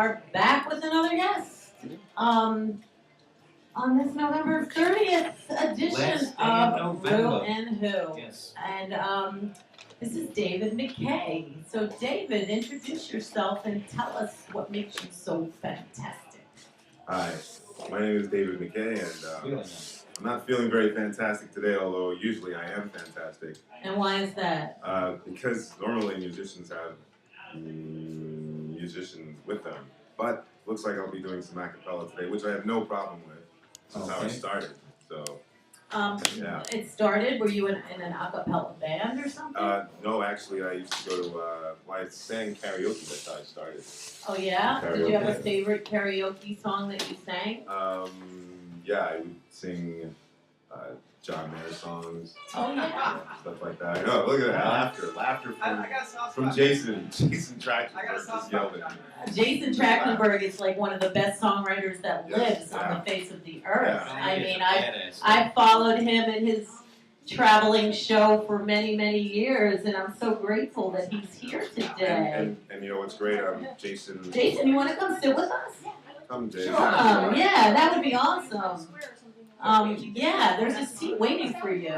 are back with another guest. On this November 30th edition of rew-who. Yes. And this is David McKay. So David, introduce yourself and tell us what makes you so fantastic. Hi, my name is David McKay, and I'm not feeling very fantastic today, although usually I am fantastic. And why is that? Because normally musicians have musicians with them, but looks like I'll be doing some a cappella today, which I have no problem with. That's how I started. So, yeah. It started, were you in an a cappella band or something? No, actually, I used to go to, I sang karaoke, that's how I started. Oh yeah? Karaoke. Did you have a favorite karaoke song that you sang? Yeah, I would sing John Mayer songs. Oh yeah. Stuff like that. I know, look at that, laughter from Jason Trachtenberg just yelled at me. Jason Trachtenberg is like one of the best songwriters that lives on the face of the earth. Yeah. I mean, I followed him in his traveling show for many, many years, and I'm so grateful that he's here today. And you know what's great? Jason. Jason, you want to come sit with us? Come, Jason. Yeah, that would be awesome. Yeah, there's a seat waiting for you.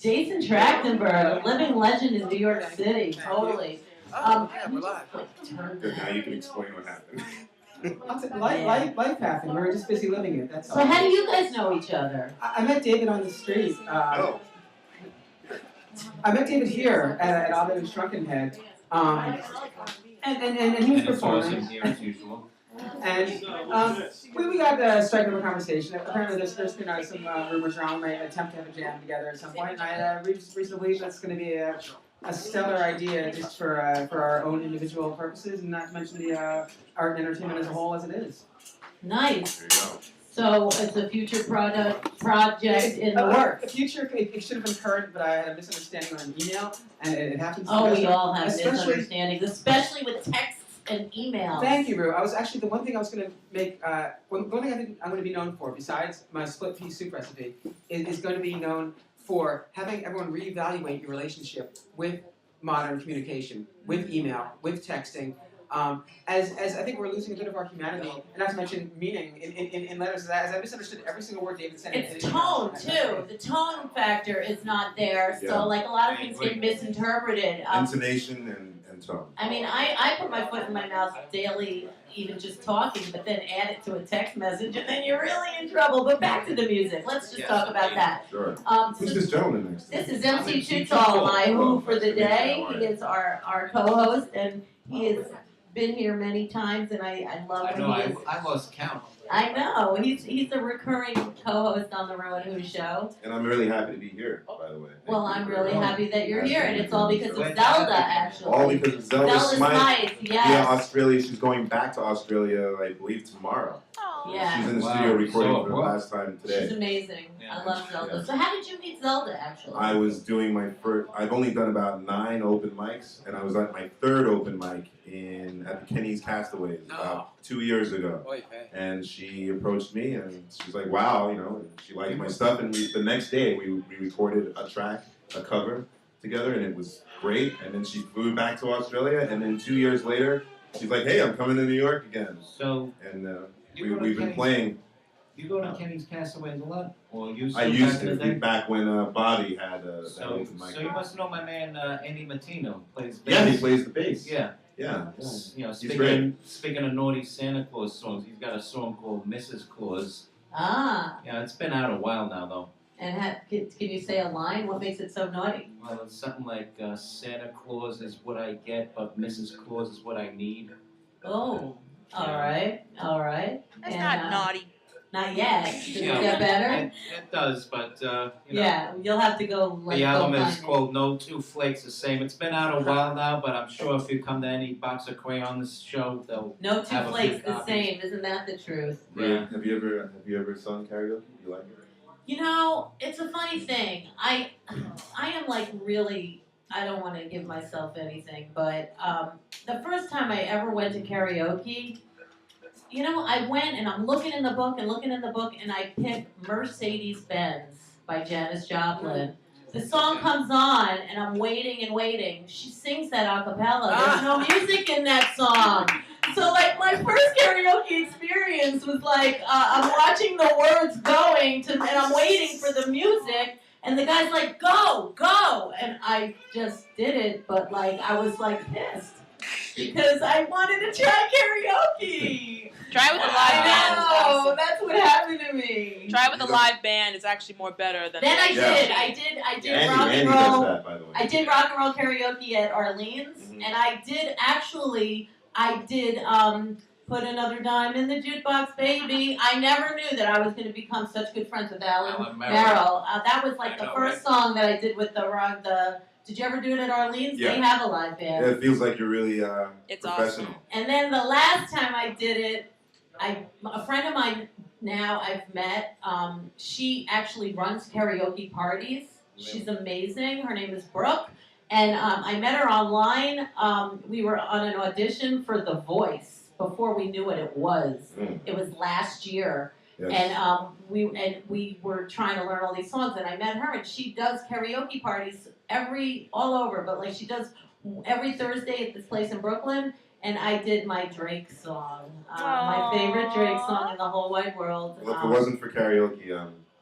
Jason Trachtenberg, a living legend in New York City, totally. Now you can explain what happened. Life happened. We were just busy living it. That's all. So how do you guys know each other? I met David on the street. I met David here at Otto and Shrunken and he was performing. Here as usual. And we got striking up a conversation. Apparently there's been some rumors around my attempt to have a jam together at some point. And I recently believe that's going to be a stellar idea just for our own individual purposes, and not to mention the art and entertainment as a whole as it is. Nice. There you go. So it's a future project in the works. The future, it should have been current, but I had a misunderstanding on an email, and it happens. Oh, we all have misunderstandings, especially with texts and emails. Thank you, Rue. I was actually the one thing I was going to make. One thing I think I'm going to be known for, besides my split pea soup recipe, is going to be known for having everyone reevaluate your relationship with modern communication, with email, with texting. As I think we're losing a bit of our humanity, and not to mention meaning in letters. As I misunderstood every single word David said. It's tone too. The tone factor is not there, so like a lot of things get misinterpreted. Intonation and tone. I mean, I put my foot in my mouth daily, even just talking, but then add it to a text message, and then you're really in trouble. But back to the music. Let's just talk about that. Sure. So Who's this gentleman next to this me? is MC TooTall, my who for the day. He is our co-host, and he has been here many times, and I love him. I lost count. I know. He's a recurring co-host on the rew-who show. And I'm really happy to be here, by the way. Well, I'm really happy that you're here, and it's all because of Zelda, actually. All because of Zelda Zelda's nice, Yeah, yes. Australia. She's going back to Australia, I believe, tomorrow. Yeah. She's in the studio recording for the last time today. She's amazing. Yeah. I love Zelda. Yeah. So how did you meet Zelda, actually? I was doing my first. I've only done about 9 open mics, and I was at my 3rd open mic at the Kenny's Castaways about 2 years ago. And she approached me, and she's like, "Wow, you know," and she liked my stuff. And the next day, we recorded a track, a cover together, and it was great. And then she flew back to Australia, and then 2 years later, she's like, "Hey, I'm coming to New York again." So And we've been playing. you go to Kenny's Castaways a lot, or you? I used to back when Bobby had that open mic. So you must know my man Andy Martino plays bass. Yeah, he plays the bass. Yeah. Yeah. You know, great. speaking of naughty Santa Claus songs, he's got a song called Mrs. Claus. Ah. Yeah, it's been out a while now though. And can you say a line? What makes it so naughty? Well, it's something like Santa Claus is what I get, but Mrs. Claus is what I need. Oh. All right. That's not naughty. Not yet. Does it Yeah. get better? It does, but you know. Yeah, you'll have to go The album go is find called No Two Flakes the Same. It's been out a while now, but I'm sure if you come to any box of crayons show, they'll it. No two have a flakes few the copies. same. Isn't that the truth? Yeah. Have you ever sung karaoke? You like it? You know, it's a funny thing. I am like really. I don't want to give myself anything, but the first time I ever went to karaoke, you know, I went and I'm looking in the book, and I picked Mercedes Benz by Janis Joplin. The song comes on, and I'm waiting and waiting. She sings that a cappella. There's no music in that song. So, like, my first karaoke experience was like, I'm watching the words going, and I'm waiting for the music, and the guy's like, go, go! And I just did it, but, like, I was, like, pissed. Because I wanted to try karaoke. Try with a live band. Oh, that's what happened to me. Try with a live band. It's actually more better than. Then I did rock and roll. Does that, by the way. I did rock and roll karaoke at Arlene's, and I did put another dime in the jukebox, baby. I never knew that I was going to become such good friends with Alan Merrill. That was like the first song that I did with the. Did you ever do it at Arlene's? Yeah. They have a live band. Yeah, it feels like you're really It's professional. awesome. And then the last time I did it, a friend of mine now I've met, she actually runs karaoke parties. She's amazing. Her name is Brooke. And I met her online. We were on an audition for The Voice before we knew what it was. It was last year. Yes. And we were trying to learn all these songs, and I met her, and she does karaoke parties all over, but like she does every Thursday at this place in Brooklyn, and I did my Drake song, my favorite Drake song in the whole wide world. Well, if it wasn't for karaoke,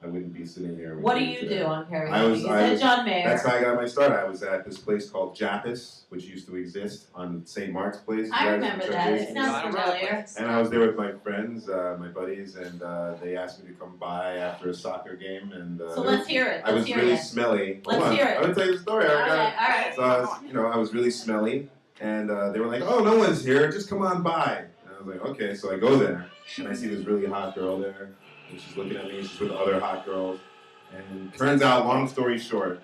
I wouldn't be sitting here. What do you do on karaoke? You said John Mayer. That's how I got my start. I was at this place called Jappus, which used to exist on St. Mark's Place. I remember that. It sounds familiar. And I was there with my friends, my buddies, and they asked me to come by after a soccer game. And so let's hear it. I was really smelly. Let's hear it. I'm gonna tell you the story. All right. So I was really smelly, and they were like, "Oh, no one's here. Just come on by." And I was like, "Okay." So I go there, and I see this really hot girl there. And she's looking at me, she's with other hot girls. And turns out, long story short,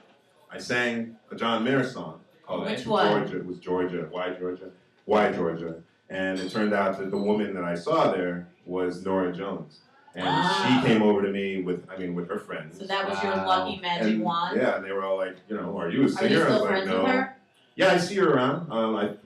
I sang a John Mayer song called Which one? Georgia. It was Georgia. Why Georgia? Why Georgia? And it turned out that the woman that I saw there was Nora Jones. And she came over to me with her friends. So that was your lucky magic wand? Yeah, and they were all like, are you a Are singer? you I was still like, friends no. with her? Yeah, I see her around.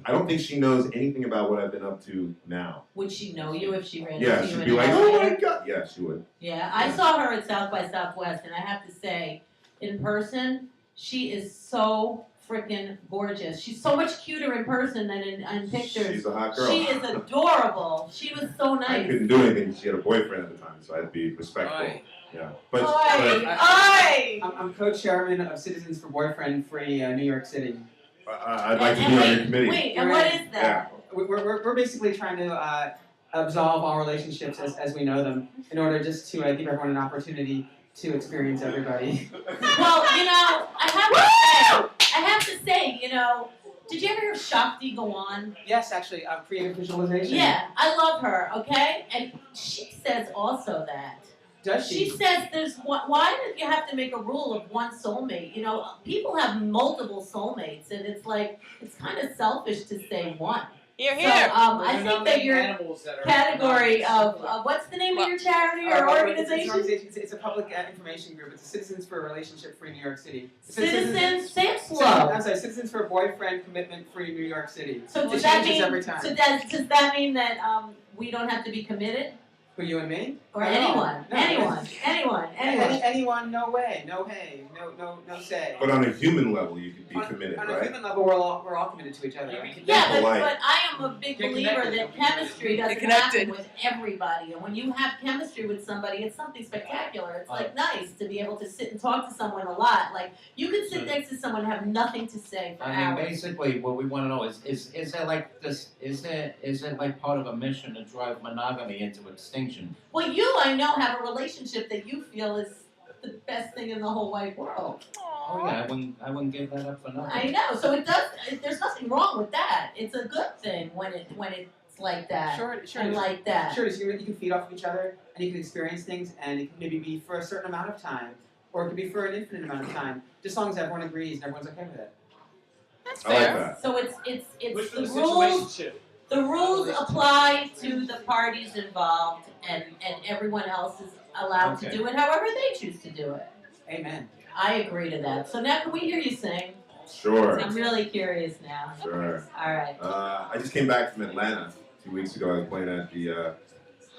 I don't think she knows anything about what I've been up to now. Would she know you if she ran Yeah, into you she'd in be an like, elevator? oh my God. Yeah, she would. Yeah, I saw her at South by Southwest, and I have to say, in person, she is so freaking gorgeous. She's so much cuter in person than in pictures. She's a hot girl. She is adorable. She was so nice. I couldn't do anything. She had a boyfriend at the time, so I had to be respectful. Aye. Yeah. I'm co-chairman of Citizens for Boyfriend-Free New York City. I'd like to be on your committee. Wait, and what is that? We're basically trying to absolve all relationships as we know them in order just to give everyone an opportunity to experience everybody. Well, I have to say, did you ever hear Shakti go on? Yes, actually, creative visualization. Yeah, I love her, okay? And she says also that. Does she? She says why do you have to make a rule of one soulmate? People have multiple soulmates, and it's kind of selfish to say one. Here. So, I think that your category of, what's the name of your charity or organization? It's a public information group. It's the Citizens for Relationship-Free New York City. Citizens, say it slow. I'm sorry, Citizens for Boyfriend Commitment-Free New York City. So does It that changes mean? every time. So does that mean that we don't have to be committed? For you and me? Or No, anyone? no. Anyone? No way, no hey, no say. But on a human level, you could be committed, On a right? human level, we're all committed to each other. Right? Yeah, Polite. but I am a big Get believer connected. that chemistry doesn't Get happen connected. with everybody. And when you have chemistry with somebody, it's something spectacular. It's nice to be able to sit and talk to someone a lot. Like you could sit next to someone and have nothing to say for I mean, hours. basically, what we want to know is it like this? Is it like part of a mission to drive monogamy into extinction? Well, I know, have a relationship that you feel is the best thing in the whole wide world. Oh yeah, I wouldn't give that up for nothing. I know. So it does. There's nothing wrong with that. It's a good thing when it's like that. Sure. And like that. Sure, so you can feed off of each other, and you can experience things, and it can maybe be for a certain amount of time, or it could be for an infinite amount of time, just as long as everyone agrees and everyone's okay with it. That's I like fair. that. So it's the rules. The rules apply to the parties involved, and everyone else is allowed to do it however they choose to do it. Amen. I agree to that. So now can we hear you sing? Sure. I'm really curious now. Sure. All right. I just came back from Atlanta 2 weeks ago. I was playing at the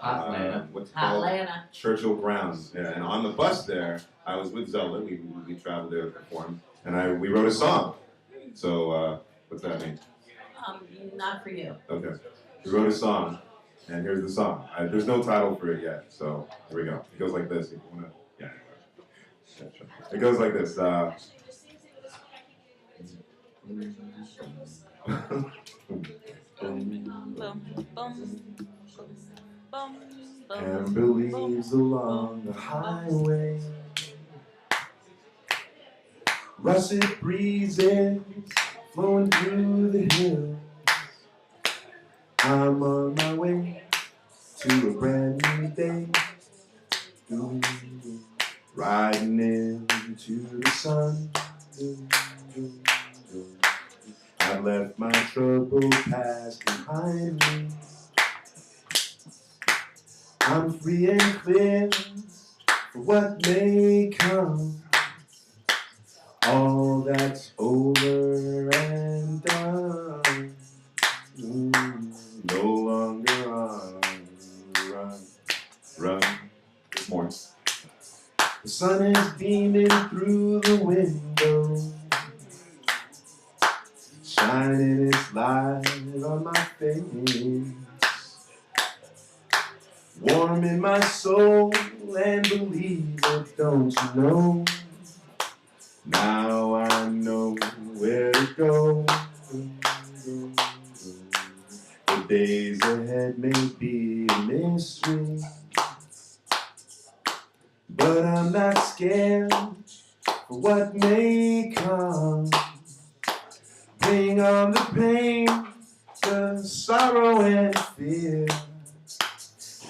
what's it called? Atlanta. Churchill Grounds. Yeah, and on the bus there, I was with Zelda. We traveled there to perform, and we wrote a song. So what's that mean? Not for you. Okay. We wrote a song, and here's the song. There's no title for it yet, so here we go. It goes like this. If you wanna, yeah. It goes like this. Amber leaves along the highway, russet breezes flowing through the hills. I'm on my way to a brand new day, riding into the sun. I've left my troubled past behind me. I'm free and clear for what may come. All that's over and done. No longer on the run. There's more. The sun is beaming through the window, shining its light on my face, warming my soul, and believe it, don't you know? Now I know where to go. The days ahead may be a mystery, but I'm not scared for what may come. Bring on the pain, the sorrow and fear.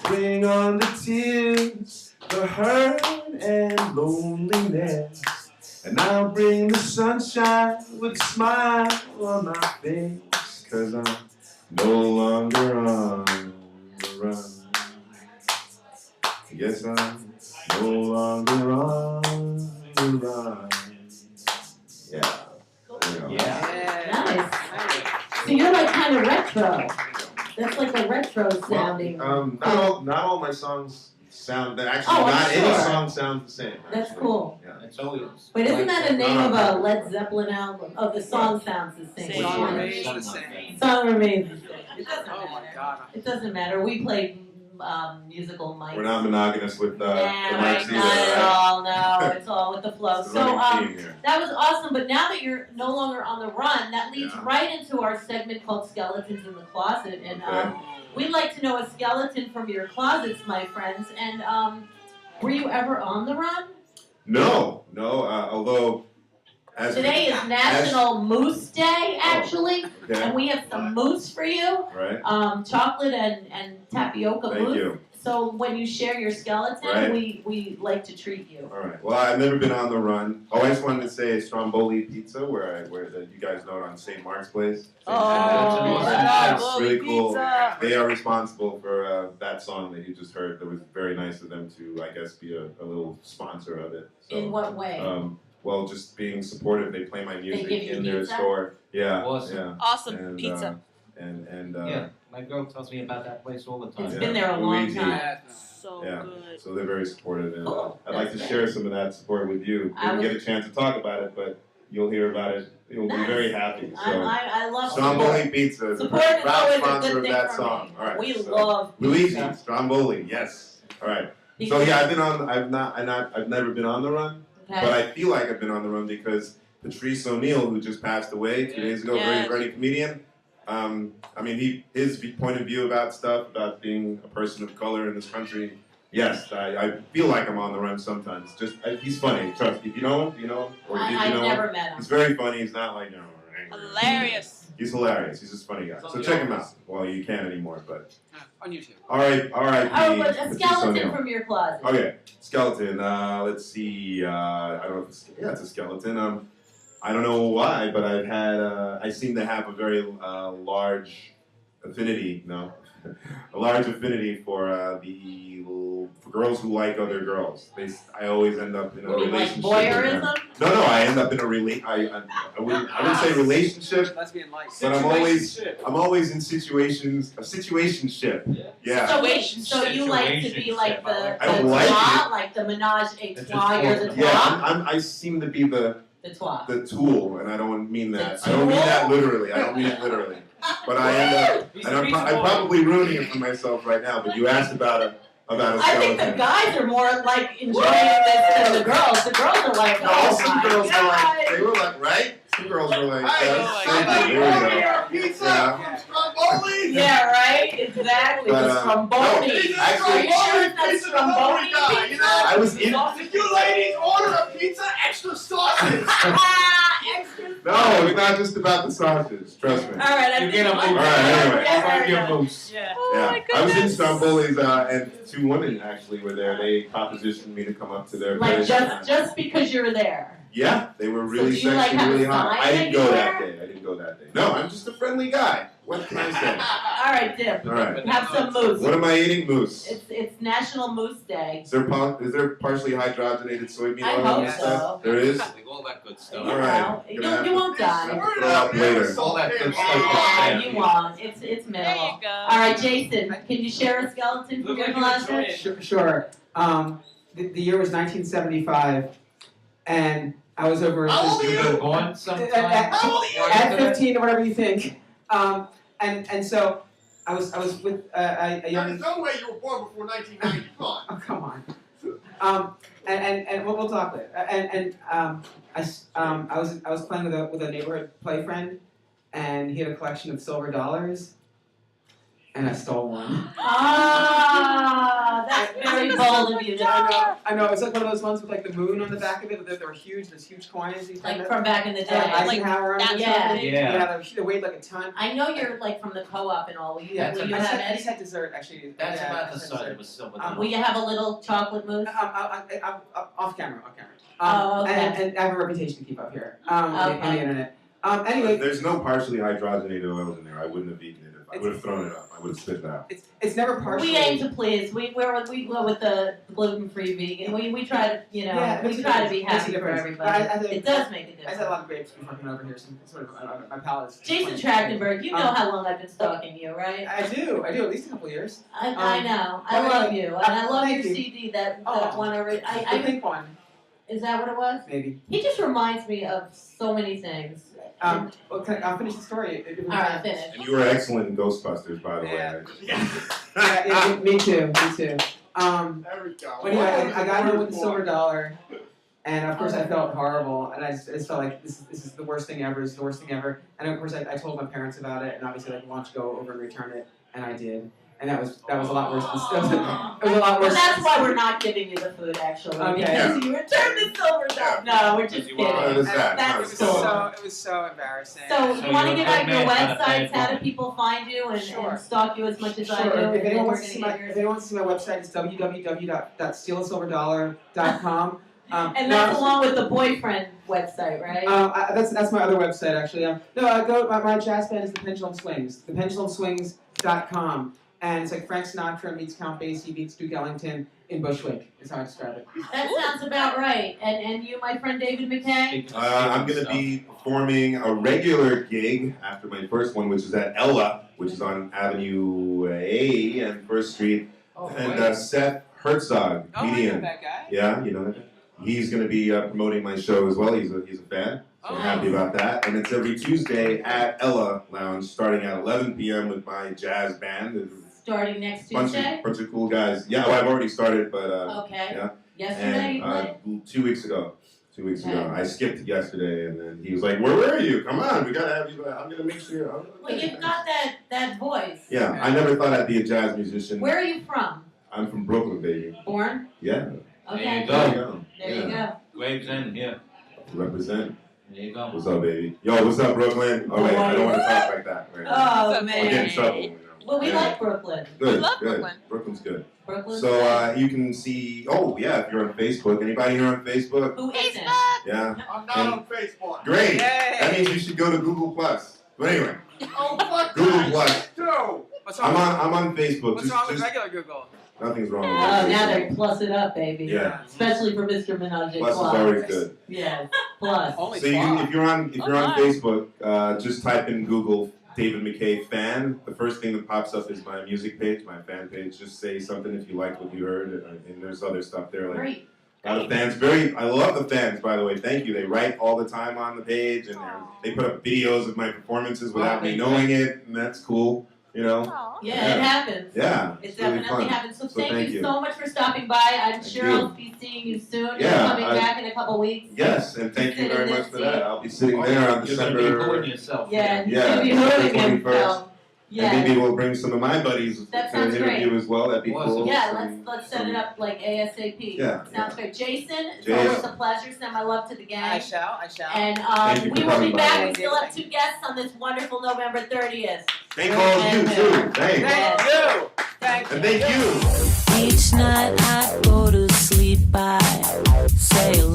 Bring on the tears, the hurt and loneliness. And I'll bring the sunshine with a smile on my face, 'cause I'm no longer on the run. Yes, I'm no longer on the run. Yeah. There we go. Nice. So you're like kind of retro. That's like a retro sounding. Not all my songs sound. Actually, Oh, I'm not any sure. song sounds the same. That's actually. cool. Yeah. It's always. But isn't that the name of no. a Led Zeppelin album? Oh, the song sounds the same. Same. Song Yeah. remains the same. Song remains the same. It doesn't Oh my matter. God. It doesn't matter. We play musical mics. We're not monogamous with the Nah, mics either, not at right? all. No, it's all with the flow. It's the So running theme here. that was awesome. But now that you're no longer on the run, that leads Yeah. right into our segment called Skeletons in the Closet. And Okay. we'd like to know a skeleton from your closets, my friends. And were you ever on the run? No. Although, as Today is National Moose Day, actually, Okay. and we have some mousse for you. Right. Chocolate and tapioca Thank mousse. you. So when you share your skeleton, Right. we like to treat you. All right. Well, I've never been on the run. Oh, I just wanted to say Stromboli Pizza, where you guys know it on St. Mark's Place. Oh, really cool. pizza. They are responsible for that song that you just heard. That was very nice of them to, I guess, be a little sponsor of it. So, In what way? well, just being supportive. They play my music give you in their pizza? store. Yeah. Awesome. Yeah. Awesome And, pizza. Yeah, my girl tells me about that place all the time. It's yeah. been there a long Luigi. time. So Yeah. good. So they're very supportive, and Cool. I'd like to That's share some of that support with you. I Didn't would- get a chance to talk about it, but you'll hear about it. You'll be Nice. very happy. So, I love Stromboli Pizza is a Support is proud always a sponsor good of thing that for song. me. All right, We so, love Luigi pizza. Stromboli. Yes. All right. Pizza. So yeah, I've never been on the run, Okay. but I feel like I've been on the run because Patrice O'Neill, who just passed away 2 days ago, Yes. very comedian. I mean, his point of view about stuff, about being a person of color in this country. Yes, I feel like I'm on the run sometimes. He's funny. Trust me. If you know him, or did you I've know him? never met him. He's very funny. He's not like Hilarious. He's hilarious. He's just a funny guy. So check him out. Well, you can't anymore, but On YouTube. all right. Oh, but a Patrice skeleton O'Neill. from your closet. Okay, skeleton. Let's see. I don't know if it's a skeleton. I don't know why, but I seem to have a very large affinity. No, a large affinity for for girls who like other girls. I always end up in a Ooh, like relationship. with them. voyeurism? No, I end up in a I wouldn't say relationship, Lesbian life. but I'm always in situations, a situationship. Yeah. So wait, so you like to be like the I don't like trois, it. like the menage a It's trois, just you're the for- trois? Yeah, I seem to be the trois. tool, and I don't mean that. The I don't mean tool? that literally. I don't mean it literally. But I end up, and I'm probably ruining it for myself right now. But you asked about a I skeleton. think the guys are more like enjoying this than the girls. The girls are like, No, oh some my girls were like, God. they were like, right? Some girls were like, Hey, yes, somebody thank you, there you go. Pizza Yeah. from Stromboli. Yeah, right? Exactly. But, The Stromboli. no, Are you actually- sure it's not Pizza Stromboli guy, you know? I was in. Did you ladies order a pizza extra sausage? Ah, extra. No, it's not just about the sausage. Trust me. All right, I You think get them I'm- all. All right, anyway. Yeah, How about yeah. your moose? Yeah. Yeah, I was in Stromboli's, and two women actually were there. They propositioned me to come up to their Like place. just because you're there. Yeah, they were really do you, like, sexy, have a really hot. sign I didn't go that anywhere? day. I didn't go that day. No, I'm just a friendly guy. What can I say? All right, Dip. All right. Have some moose. What am I eating? Moose. It's National Moose Day. Is there partially hydrogenated soybean I oil hope and so. stuff? There is? Like all that good You stuff. All right. know, Gonna have you to- won't die. Have to throw up later. All that good stuff. Yeah, you won't. It's There you minimal. go. All right, Jason, can you share a skeleton from Look your like closet? Sure. The year was 1975, and I was over How old are You've you? been born sometime? How old are you? at 15 or whatever you think. And so I was with a young. There's no way you were born before 1990. Come on. Oh, come on. And we'll talk later. I was playing with a neighborhood play friend, and he had a collection of silver dollars, and I stole one. Ah, that's very bold of you. I know. It was like one of those ones with like the moon on the back of it. They were huge. There's huge coins. You Like find from back in the that? day. Eisenhower on that- it. yeah. Yeah. They weighed like a ton. I know you're like from the co-op and all. Will you, That's will you I have just any? had dessert actually. That's Yeah, about I the just had size dessert. of a silver Um, dollar. Will you have a little chocolate mousse? I'm off camera. Oh, okay. And I have a reputation to keep up here on the Okay. internet. Anyway, There's no partially hydrogenated oils in there. I wouldn't have eaten it. I would have thrown it up. I would have spit it out. it's never partially. We aim to please. We go with the gluten-free vegan. We try to Yeah, it makes we a try to difference. be It makes a happy for difference. everybody. I think- It does make a I difference. said a lot of grapes before coming over here, so sort of my palate is. Jason Trachtenberg, you know how long I've been stalking you, right? I do at least a couple years. I know. I well, love you, and I love your thank you. CD. That Oh. one. The I pink one, is that what it was? maybe. He just reminds me of so many things. Well, I'll finish the story. All right, finish. And you were excellent in Ghostbusters, by the way. Yeah, me too. There we go. But anyway, I got home with the silver dollar, and of course I felt horrible, and I just felt like this is the worst thing ever. This is the worst thing ever. And of course I told my parents about it, and obviously like, why don't you go over and return it? And I did, and that was a lot worse than it was a lot Well, worse. that's why we're not giving you the food, actually. Okay. Because you returned the silver dollar. No, we're just You kidding. are. What is that? That's Not cool. It was so embarrassing. So So you want to you're give a out good your man, gotta websites? pay How for do it. people find you and Sure. stalk you as much as I do? Sure. And If then anyone we're wants to gonna see get yours. if anyone wants to see my website, it's www.stealadsilverdollar.com. And that's along with the boyfriend website, right? That's my other website actually. My jazz band is the Pendulum Swings. ThePendulumSwings.com, and it's like Frank Sinatra meets Count Basie meets Duke Ellington in Bushwick. Is how I describe it. That sounds about right. And you, my friend David McKay? I'm going to be performing a regular gig after my first one, which is at Ella, which is on Avenue A and First Street. Oh, And wait. Seth Herzog, comedian. that guy. Yeah, you know, he's going to be promoting my show as well. He's a fan, so I'm happy about that. And it's every Tuesday at Ella Lounge, starting at 11 p.m. with my jazz band. There's Starting next a bunch Tuesday? of cool guys. Yeah, well, I've already started, but Okay. yeah. Yesterday you played? And 2 weeks ago. 2 weeks ago. Okay. I skipped yesterday, and then he was like, "Where were you? Come on, we gotta have you. I'm gonna make sure." Well, you've got that voice. Yeah, I never thought I'd be a jazz musician. Where are you from? I'm from Brooklyn, baby. Born? Yeah. Okay. There you There you go. go. There you go. Graves in here. Represent. There you go. What's up, baby? Yo, what's up, Brooklyn? Oh wait, I don't want to talk like that. Right now. Oh, I'll get in man. trouble. You know. Well, we Yeah. like Brooklyn. Good. We love good. Brooklyn. Brooklyn's good. Brooklyn's So good. you can see. Oh yeah, if you're on Facebook. Anybody here on Facebook? Who isn't? Yeah. I'm not on Facebook. Great. Yay. That means you should go to Google Plus. But anyway, Oh, fuck Google that. Plus. Dude. What's I'm on Facebook. What's wrong with Just regular Google? nothing's wrong with Oh, Facebook. now they plus it up, baby. Yeah. Especially for Mr. Menage a Plus is Trois. always good. Yes, plus. Only So if you're on Oh, my. Facebook, just type in Google David McKay fan, the first thing that pops up is my music page, my fan page. Just say something if you like what you heard, and there's other stuff there. Like, Great. a lot of fans, I love the fans, by the way, thank you. They write all the time on the page, and they put up videos of my performances without me knowing it, and that's cool, you know? Yeah, it happens. Yeah, It it's really definitely fun. happens. So, So thank thank you you. so much for stopping by. I'm Thank sure you. I'll be seeing you soon. You're Yeah, coming back in a couple weeks. Yes, and thank you Sit in very this much for seat. that. I'll be sitting there on You're gonna be December, booing yourself. Yeah, you Yeah, should be December hooting 21st. himself. and Yeah. maybe we'll bring some of my buddies That to sounds interview great. as well. That'd be cool. Yeah, Some- let's set it up like ASAP. Yeah, Sounds great. Jason, it's Jason. always a pleasure. Send my love to the I gang. shall. And Thank you for we will coming be by. back. We still have 2 guests on this wonderful November 30th. Thank all of you too. Thanks. Thank you. Thank And thank you. Each night I go to sleep, I say